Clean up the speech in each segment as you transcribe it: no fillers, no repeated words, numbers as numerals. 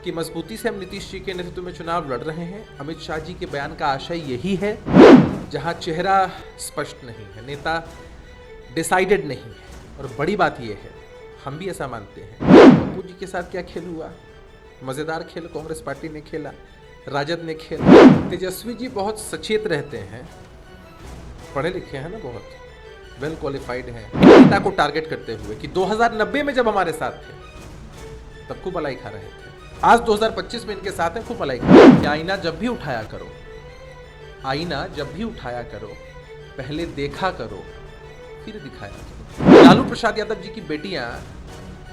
कि मजबूती से हम नीतीश जी के नेतृत्व में चुनाव लड़ रहे हैं। अमित शाह जी के बयान का आशय यही है, जहां चेहरा स्पष्ट नहीं है, नेता डिसाइडेड नहीं है, और बड़ी बात यह है, हम भी ऐसा मानते हैं। पप्पू जी के साथ क्या खेल हुआ, मज़ेदार खेल कांग्रेस पार्टी ने खेला, राजद ने खेला। तेजस्वी जी बहुत सचेत रहते हैं, पढ़े लिखे हैं ना, बहुत वेल क्वालिफाइड हैं। नेता को टारगेट करते हुए कि 2090 में जब हमारे साथ थे तब खूब मलाई खा रहे थे, आज 2025 में इनके साथ हैं, खूब मलाई खा रहे हैं। आईना जब भी उठाया करो, आईना जब भी उठाया करो, पहले देखा करो फिर दिखाया करो। लालू प्रसाद यादव जी की बेटियां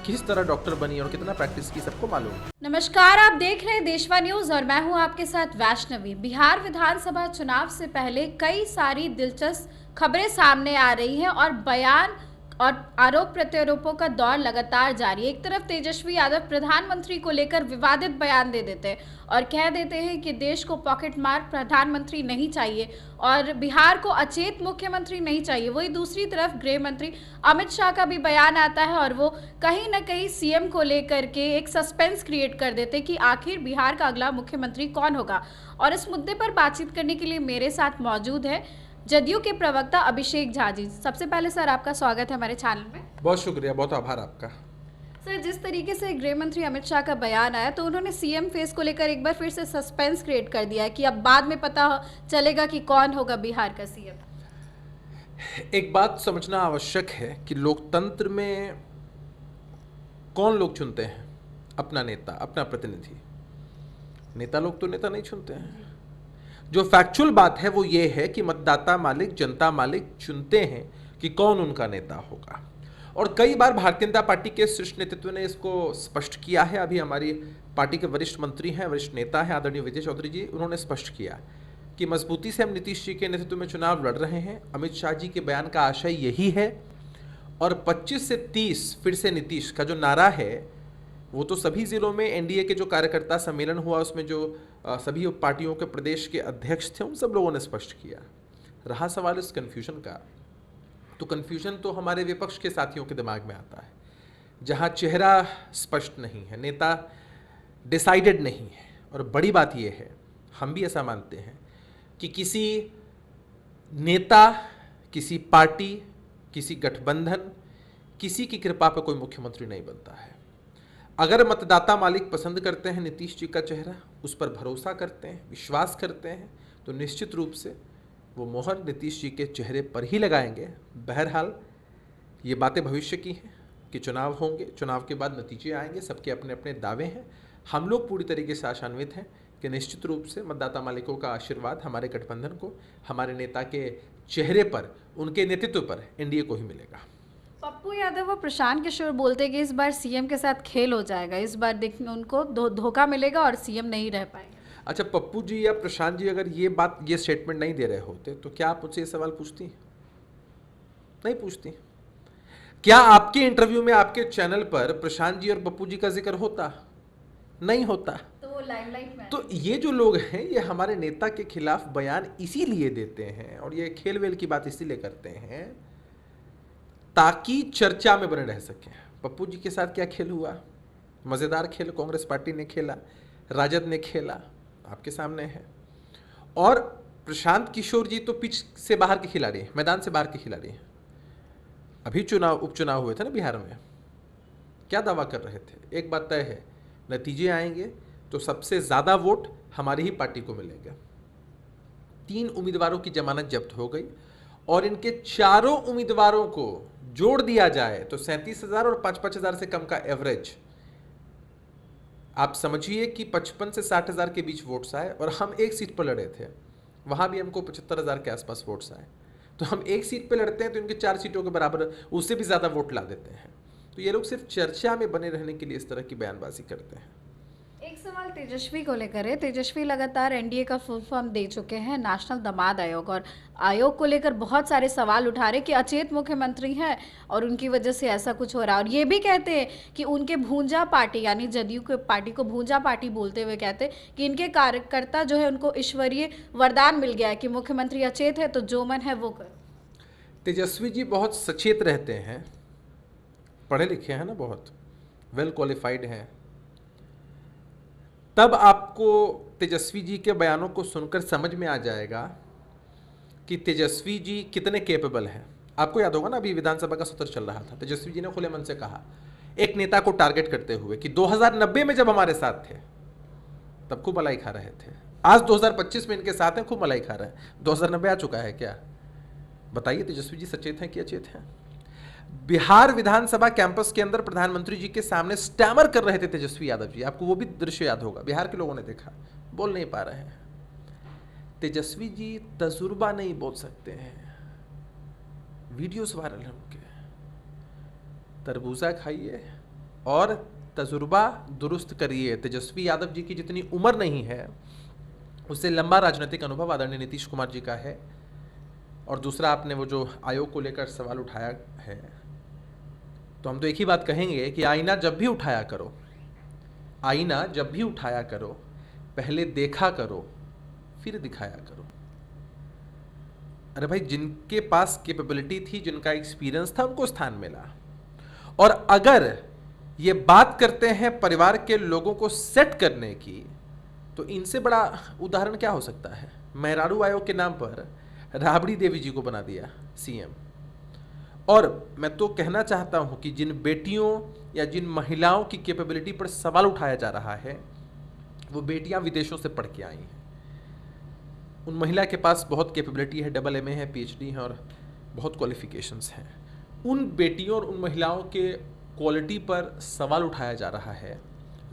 किस तरह डॉक्टर बनी और कितना प्रैक्टिस की, सबको मालूम है। नमस्कार, आप देख रहे हैं देशवा न्यूज और मैं हूं आपके साथ वैष्णवी। बिहार विधानसभा चुनाव से पहले कई सारी दिलचस्प खबरें सामने आ रही हैं और बयान और आरोप प्रत्यारोपों का दौर लगातार जारी है। एक तरफ तेजस्वी यादव प्रधानमंत्री को लेकर विवादित बयान दे देते हैं और कह देते हैं कि देश को पॉकेट मार प्रधानमंत्री नहीं चाहिए और बिहार को अचेत मुख्यमंत्री नहीं चाहिए। वही दूसरी तरफ गृह मंत्री अमित शाह का भी बयान आता है और वो कहीं ना कहीं सीएम को लेकर के एक सस्पेंस क्रिएट कर देते हैं कि आखिर बिहार का अगला मुख्यमंत्री कौन होगा। और इस मुद्दे पर बातचीत करने के लिए मेरे साथ मौजूद है जदयू के प्रवक्ता अभिषेक झा जी। सबसे पहले सर आपका स्वागत है हमारे चैनल में। बहुत शुक्रिया, बहुत आभार आपका। सर, जिस तरीके से गृह मंत्री अमित शाह का बयान आया तो उन्होंने सीएम फेस को लेकर एक बार फिर से सस्पेंस क्रिएट कर दिया है कि अब बाद में पता चलेगा कि कौन होगा बिहार का सीएम। एक बात समझना आवश्यक है कि लोकतंत्र में कौन लोग चुनते हैं अपना नेता, अपना प्रतिनिधि। नेता लोग तो नेता नहीं चुनते हैं। जो फैक्चुअल बात है वो ये है कि मतदाता मालिक, जनता मालिक चुनते हैं कि कौन उनका नेता होगा। और कई बार भारतीय जनता पार्टी के शीर्ष नेतृत्व ने इसको स्पष्ट किया है। अभी हमारी पार्टी के वरिष्ठ मंत्री हैं, वरिष्ठ नेता हैं आदरणीय विजय चौधरी जी, उन्होंने स्पष्ट किया कि मजबूती से हम नीतीश जी के नेतृत्व में चुनाव लड़ रहे हैं। अमित शाह जी के बयान का आशय यही है, और 25 से 30 फिर से नीतीश का जो नारा है वो तो सभी जिलों में एनडीए के जो कार्यकर्ता सम्मेलन हुआ उसमें जो सभी पार्टियों के प्रदेश के अध्यक्ष थे उन सब लोगों ने स्पष्ट किया। रहा सवाल इस कन्फ्यूजन का, तो कन्फ्यूजन तो हमारे विपक्ष के साथियों के दिमाग में आता है, जहां चेहरा स्पष्ट नहीं है, नेता डिसाइडेड नहीं है। और बड़ी बात यह है, हम भी ऐसा मानते हैं कि किसी नेता, किसी पार्टी, किसी गठबंधन, किसी की कृपा पर कोई मुख्यमंत्री नहीं बनता है। अगर मतदाता मालिक पसंद करते हैं नीतीश जी का चेहरा, उस पर भरोसा करते हैं, विश्वास करते हैं, तो निश्चित रूप से वो मोहर नीतीश जी के चेहरे पर ही लगाएंगे। बहरहाल ये बातें भविष्य की हैं कि चुनाव होंगे, चुनाव के बाद नतीजे आएंगे, सबके अपने अपने दावे हैं। हम लोग पूरी तरीके से आशान्वित हैं कि निश्चित रूप से मतदाता मालिकों का आशीर्वाद हमारे गठबंधन को, हमारे नेता के चेहरे पर, उनके नेतृत्व पर एनडीए को ही मिलेगा। पप्पू यादव और प्रशांत किशोर बोलते हैं कि इस बार सीएम के साथ खेल हो जाएगा, इस बार देखने उनको धोखा मिलेगा और सीएम नहीं रह पाएंगे। अच्छा, पप्पू जी या प्रशांत जी अगर ये स्टेटमेंट नहीं दे रहे होते तो क्या आप मुझसे ये सवाल पूछती? नहीं पूछती। क्या आपके इंटरव्यू में, आपके चैनल पर प्रशांत जी और पप्पू जी का जिक्र होता? नहीं होता। तो वो लाइमलाइट में। तो ये जो लोग हैं ये हमारे नेता के खिलाफ बयान इसीलिए देते हैं और ये खेल वेल की बात इसीलिए करते हैं ताकि चर्चा में बने रह सकें। पप्पू जी के साथ क्या खेल हुआ, मज़ेदार खेल कांग्रेस पार्टी ने खेला, राजद ने खेला, आपके सामने है। और प्रशांत किशोर जी तो पिच से बाहर के खिलाड़ी हैं, मैदान से बाहर के खिलाड़ी हैं। अभी उपचुनाव हुए थे ना बिहार में, क्या दावा कर रहे थे? एक बात तय है, नतीजे आएंगे तो सबसे ज़्यादा वोट हमारी ही पार्टी को मिलेगा। 3 उम्मीदवारों की जमानत जब्त हो गई और इनके चारों उम्मीदवारों को जोड़ दिया जाए तो 37,000 और 5,000 से कम का एवरेज, आप समझिए कि 55 से 60,000 के बीच वोट्स आए। और हम एक सीट पर लड़े थे, वहां भी हमको 75,000 के आसपास वोट्स आए। तो हम एक सीट पर लड़ते हैं तो इनके 4 सीटों के बराबर, उससे भी ज़्यादा वोट ला देते हैं। तो ये लोग सिर्फ चर्चा में बने रहने के लिए इस तरह की बयानबाजी करते हैं। एक सवाल तेजस्वी को लेकर है। तेजस्वी लगातार एनडीए का फुल फॉर्म दे चुके हैं, नेशनल दामाद आयोग, और आयोग को लेकर बहुत सारे सवाल उठा रहे कि अचेत मुख्यमंत्री हैं और उनकी वजह से ऐसा कुछ हो रहा है। और ये भी कहते हैं कि उनके भूंजा पार्टी यानी जदयू के पार्टी को भूंजा पार्टी बोलते हुए कहते हैं कि इनके कार्यकर्ता जो है उनको ईश्वरीय वरदान मिल गया है कि मुख्यमंत्री अचेत है तो जो मन है वो कर। तेजस्वी जी बहुत सचेत रहते हैं, पढ़े लिखे हैं ना, बहुत वेल क्वालिफाइड हैं, तब आपको तेजस्वी जी के बयानों को सुनकर समझ में आ जाएगा कि तेजस्वी जी कितने केपेबल हैं। आपको याद होगा ना, अभी विधानसभा का सत्र चल रहा था, तेजस्वी जी ने खुले मन से कहा एक नेता को टारगेट करते हुए कि 2090 में जब हमारे साथ थे तब खूब मलाई खा रहे थे, आज 2025 में इनके साथ हैं, खूब मलाई खा रहे हैं। 2090 आ चुका है क्या? बताइए तेजस्वी जी सचेत हैं कि अचेत हैं? बिहार विधानसभा कैंपस के अंदर प्रधानमंत्री जी के सामने स्टैमर कर रहे थे तेजस्वी यादव जी, आपको वो भी दृश्य याद होगा, बिहार के लोगों ने देखा, बोल नहीं पा रहे हैं। तेजस्वी जी तजुर्बा नहीं बोल सकते हैं, वीडियोस वायरल हैं उनके। तरबूजा खाइए और तजुर्बा दुरुस्त करिए। तेजस्वी यादव जी की जितनी उम्र नहीं है उससे लंबा राजनीतिक अनुभव आदरणीय नीतीश कुमार जी का है। और दूसरा, आपने वो जो आयोग को लेकर सवाल उठाया है, तो हम तो एक ही बात कहेंगे कि आईना जब भी उठाया करो, आईना जब भी उठाया करो, पहले देखा करो फिर दिखाया करो। अरे भाई, जिनके पास कैपेबिलिटी थी, जिनका एक्सपीरियंस था, उनको स्थान मिला। और अगर ये बात करते हैं परिवार के लोगों को सेट करने की, तो इनसे बड़ा उदाहरण क्या हो सकता है? मेहरारू आयोग के नाम पर राबड़ी देवी जी को बना दिया सीएम। और मैं तो कहना चाहता हूं कि जिन बेटियों या जिन महिलाओं की कैपेबिलिटी पर सवाल उठाया जा रहा है, वो बेटियां विदेशों से पढ़ के आई हैं। उन महिला के पास बहुत कैपेबिलिटी है, डबल एमए है, पीएचडी है और बहुत क्वालिफिकेशंस हैं। उन बेटियों और उन महिलाओं के क्वालिटी पर सवाल उठाया जा रहा है।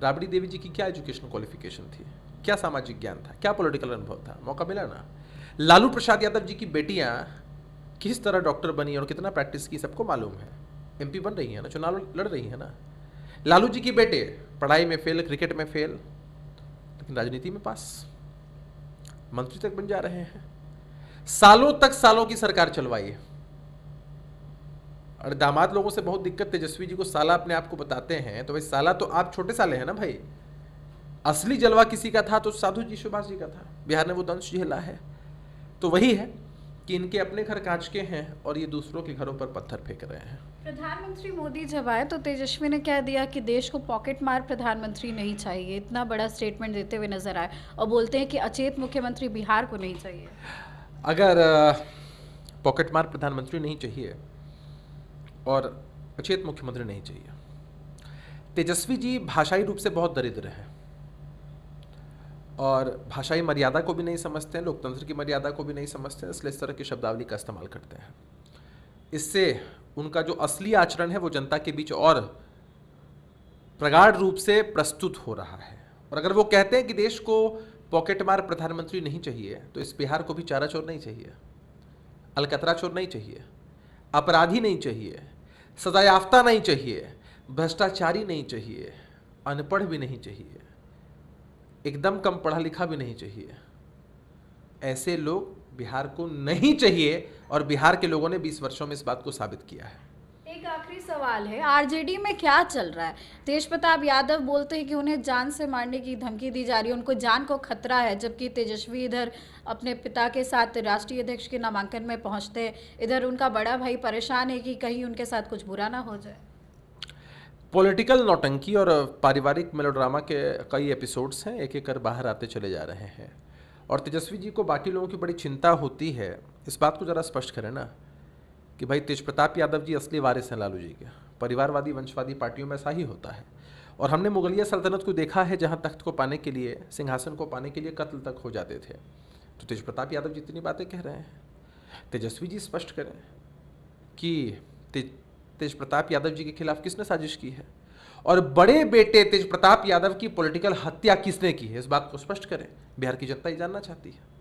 राबड़ी देवी जी की क्या एजुकेशनल क्वालिफिकेशन थी, क्या सामाजिक ज्ञान था, क्या पॉलिटिकल अनुभव था? मौका मिला ना। लालू प्रसाद यादव जी की बेटियां किस तरह डॉक्टर बनी और कितना प्रैक्टिस की, सबको मालूम है। एमपी बन रही है ना, चुनाव लड़ रही है ना। लालू जी की बेटे पढ़ाई में फेल, क्रिकेट में फेल, लेकिन राजनीति में पास, मंत्री तक बन जा रहे हैं। सालों तक सालों की सरकार चलवाई है। और दामाद लोगों से बहुत दिक्कत, तेजस्वी जी को साला अपने आप को बताते हैं, तो भाई साला तो आप छोटे साले हैं ना भाई। असली जलवा किसी का था तो साधु जी, सुभाष जी का था। बिहार ने वो दंश झेला है। तो वही है कि इनके अपने घर कांच के हैं और ये दूसरों के घरों पर पत्थर फेंक रहे हैं। प्रधानमंत्री मोदी जब आए तो तेजस्वी ने कह दिया कि देश को पॉकेट मार प्रधानमंत्री नहीं चाहिए, इतना बड़ा स्टेटमेंट देते हुए नजर आए, और बोलते हैं कि अचेत मुख्यमंत्री बिहार को नहीं चाहिए। अगर पॉकेट मार प्रधानमंत्री नहीं चाहिए और अचेत मुख्यमंत्री नहीं चाहिए, तेजस्वी जी भाषाई रूप से बहुत दरिद्र हैं और भाषाई मर्यादा को भी नहीं समझते हैं, लोकतंत्र की मर्यादा को भी नहीं समझते हैं, इसलिए इस तरह की शब्दावली का इस्तेमाल करते हैं। इससे उनका जो असली आचरण है वो जनता के बीच और प्रगाढ़ रूप से प्रस्तुत हो रहा है। और अगर वो कहते हैं कि देश को पॉकेट मार प्रधानमंत्री नहीं चाहिए, तो इस बिहार को भी चारा चोर नहीं चाहिए, अलकतरा चोर नहीं चाहिए, अपराधी नहीं चाहिए, सजायाफ्ता नहीं चाहिए, भ्रष्टाचारी नहीं चाहिए, अनपढ़ भी नहीं चाहिए, एकदम कम पढ़ा लिखा भी नहीं चाहिए। ऐसे लोग बिहार को नहीं चाहिए और बिहार के लोगों ने 20 वर्षों में इस बात को साबित किया है। एक आखिरी सवाल है, आरजेडी में क्या चल रहा है? तेज प्रताप यादव बोलते हैं कि उन्हें जान से मारने की धमकी दी जा रही है, उनको जान को खतरा है, जबकि तेजस्वी इधर अपने पिता के साथ राष्ट्रीय अध्यक्ष के नामांकन में पहुंचते हैं, इधर उनका बड़ा भाई परेशान है कि कहीं उनके साथ कुछ बुरा ना हो जाए। पॉलिटिकल नौटंकी और पारिवारिक मेलोड्रामा के कई एपिसोड्स हैं, एक एक कर बाहर आते चले जा रहे हैं। और तेजस्वी जी को बाकी लोगों की बड़ी चिंता होती है। इस बात को ज़रा स्पष्ट करें ना कि भाई तेज प्रताप यादव जी असली वारिस हैं लालू जी के। परिवारवादी वंशवादी पार्टियों में ऐसा ही होता है। और हमने मुगलिया सल्तनत को देखा है, जहाँ तख्त को पाने के लिए, सिंहासन को पाने के लिए कत्ल तक हो जाते थे। तो तेज प्रताप यादव जी इतनी बातें कह रहे हैं, तेजस्वी जी स्पष्ट करें कि तेज प्रताप यादव जी के खिलाफ किसने साजिश की है और बड़े बेटे तेज प्रताप यादव की पॉलिटिकल हत्या किसने की है, इस बात को स्पष्ट करें। बिहार की जनता ये जानना चाहती है।